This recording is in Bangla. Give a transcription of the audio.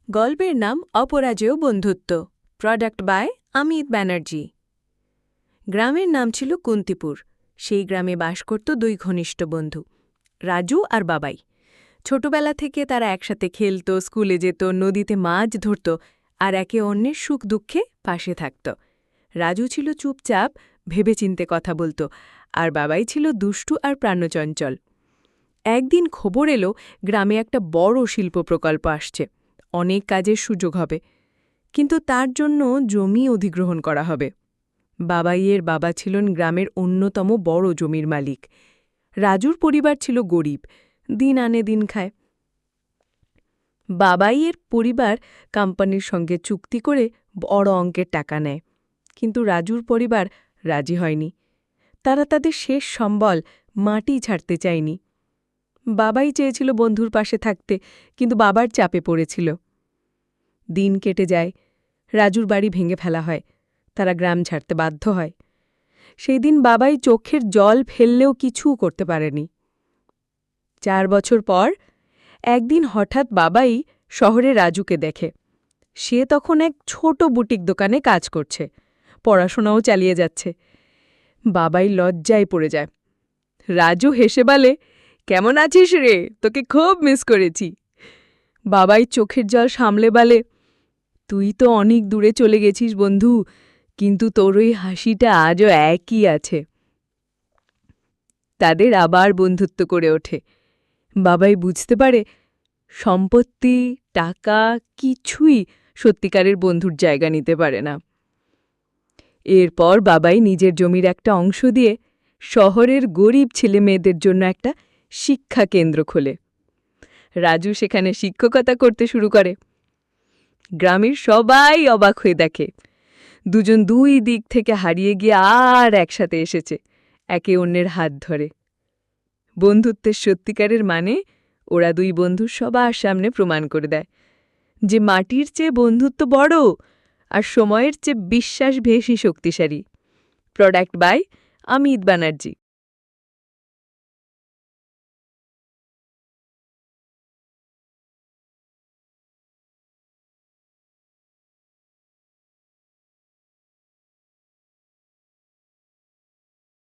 গল্পের নাম অপরাজেয় বন্ধুত্ব। Product by Amit Banerjee. গ্রামের নাম ছিল কুন্তিপুর। সেই গ্রামে বাস করত দুই ঘনিষ্ঠ বন্ধু, রাজু আর বাবাই। ছোটবেলা থেকে তারা একসাথে খেলত, স্কুলে যেত, নদীতে মাছ ধরত আর একে অন্যের সুখ দুঃখে পাশে থাকত। রাজু ছিল চুপচাপ, ভেবেচিন্তে কথা বলত, আর বাবাই ছিল দুষ্টু আর প্রাণচঞ্চল। একদিন খবর এলো গ্রামে একটা বড় শিল্প প্রকল্প আসছে, অনেক কাজের সুযোগ হবে, কিন্তু তার জন্য জমি অধিগ্রহণ করা হবে। বাবাইয়ের বাবা ছিলেন গ্রামের অন্যতম বড় জমির মালিক। রাজুর পরিবার ছিল গরিব, দিন আনে দিন খায়। বাবাইয়ের পরিবার কোম্পানির সঙ্গে চুক্তি করে বড় অঙ্কের টাকা নেয়, কিন্তু রাজুর পরিবার রাজি হয়নি। তারা তাদের শেষ সম্বল মাটি ছাড়তে চায়নি। বাবাই চেয়েছিল বন্ধুর পাশে থাকতে, কিন্তু বাবার চাপে পড়েছিল। দিন কেটে যায়, রাজুর বাড়ি ভেঙে ফেলা হয়, তারা গ্রাম ছাড়তে বাধ্য হয়। সেই দিন বাবাই চোখের জল ফেললেও কিছু করতে পারেনি। 4 বছর পর একদিন হঠাৎ বাবাই শহরে রাজুকে দেখে। সে তখন এক ছোট বুটিক দোকানে কাজ করছে, পড়াশোনাও চালিয়ে যাচ্ছে। বাবাই লজ্জায় পড়ে যায়। রাজু হেসে বলে, "কেমন আছিস রে? তোকে খুব মিস করেছি।" বাবাই চোখের জল সামলে বলে, "তুই তো অনেক দূরে চলে গেছিস বন্ধু, কিন্তু তোর ওই হাসিটা আজও একই আছে।" তাদের আবার বন্ধুত্ব করে ওঠে। বাবাই বুঝতে পারে সম্পত্তি, টাকা কিছুই সত্যিকারের বন্ধুর জায়গা নিতে পারে না। এরপর বাবাই নিজের জমির একটা অংশ দিয়ে শহরের গরিব ছেলেমেয়েদের জন্য একটা শিক্ষা কেন্দ্র খোলে। রাজু সেখানে শিক্ষকতা করতে শুরু করে। গ্রামের সবাই অবাক হয়ে দেখে, দুজন দুই দিক থেকে হারিয়ে গিয়ে আর একসাথে এসেছে, একে অন্যের হাত ধরে। বন্ধুত্বের সত্যিকারের মানে ওরা দুই বন্ধু সবার সামনে প্রমাণ করে দেয় যে মাটির চেয়ে বন্ধুত্ব বড়, আর সময়ের চেয়ে বিশ্বাস বেশি শক্তিশালী। Product by Amit Banerjee.